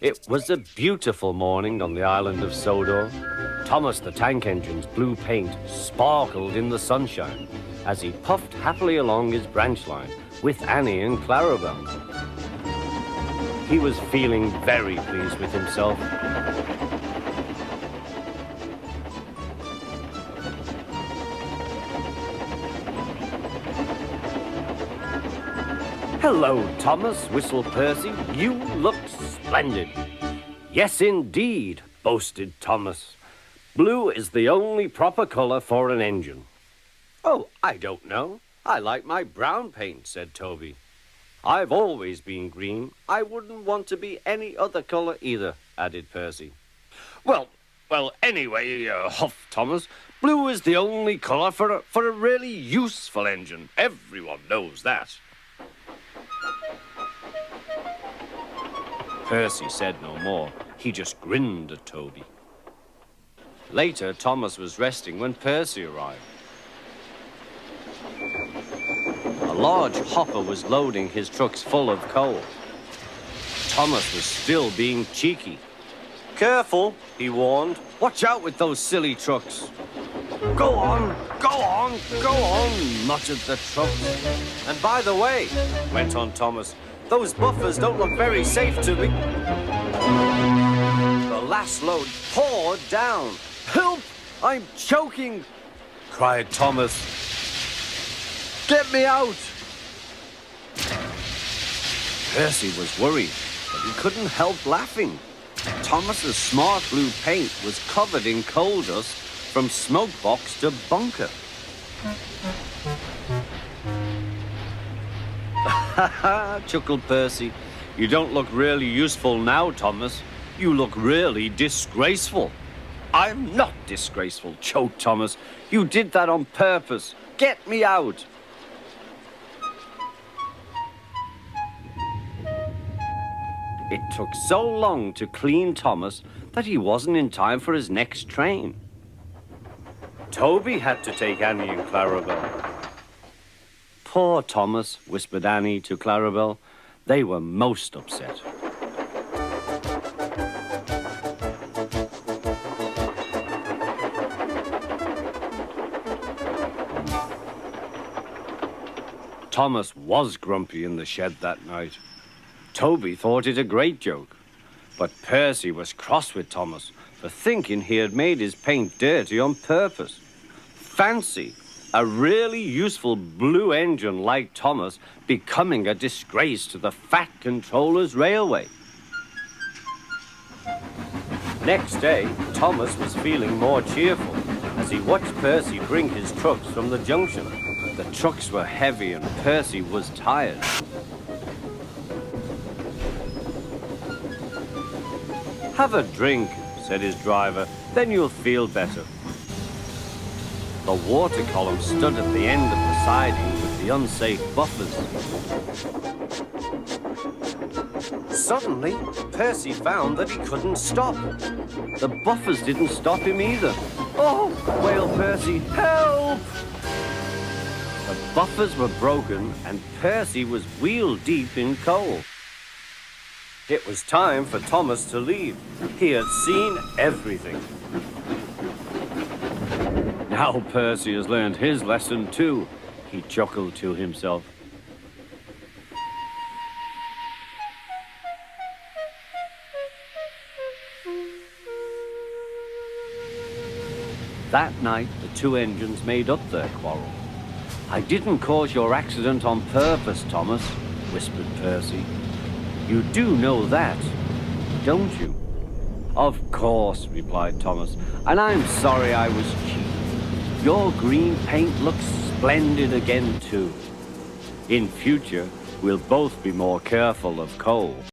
It was a beautiful morning on the island of Sodor. Thomas the tank engine's blue paint sparkled in the sunshine as he puffed happily along his branch line with Annie and Clarabel. He was feeling very pleased with himself. "Hello, Thomas," whistled Percy. "You look splendid." "Yes, indeed," boasted Thomas. "Blue is the only proper color for an engine." "Oh, I don't know. I like my brown paint," said Toby. "I've always been green. I wouldn't want to be any other color either," added Percy. Well, anyway, huffed Thomas, "blue is the only color for a really useful engine. Everyone knows that." Percy said no more. He just grinned at Toby. Later, Thomas was resting when Percy arrived. A large hopper was loading his trucks full of coal. Thomas was still being cheeky. "Careful," he warned. "Watch out with those silly trucks." Go on, muttered the trucks. "And by the way," went on Thomas, "those buffers don't look very safe to me." The last load poured down. "Help! I'm choking!" cried Thomas. "Get me out!" Percy was worried, but he couldn't help laughing. Thomas's smart blue paint was covered in coal dust from smoke box to bunker. "Ha ha," chuckled Percy. "You don't look really useful now, Thomas. You look really disgraceful." "I'm not disgraceful," choked Thomas. "You did that on purpose. Get me out." It took so long to clean Thomas that he wasn't in time for his next train. Toby had to take Annie and Clarabel. "Poor Thomas," whispered Annie to Clarabel. They were most upset. Thomas was grumpy in the shed that night. Toby thought it a great joke, but Percy was cross with Thomas for thinking he had made his paint dirty on purpose. Fancy a really useful blue engine like Thomas becoming a disgrace to the Fat Controller's Railway. Next day, Thomas was feeling more cheerful as he watched Percy bring his trucks from the junction. The trucks were heavy and Percy was tired. "Have a drink," said his driver, "then you'll feel better." The water column stood at the end of the siding with the unsafe buffers. Suddenly, Percy found that he couldn't stop. The buffers didn't stop him either. "Oh!" wailed Percy. "Help!" The buffers were broken and Percy was wheel-deep in coal. It was time for Thomas to leave. He had seen everything. "Now Percy has learned his lesson too," he chuckled to himself. That night, the two engines made up their quarrel. "I didn't cause your accident on purpose, Thomas," whispered Percy. "You do know that, don't you?" "Of course," replied Thomas, "and I'm sorry I was cheap. Your green paint looks splendid again, too. In future, we'll both be more careful of coal."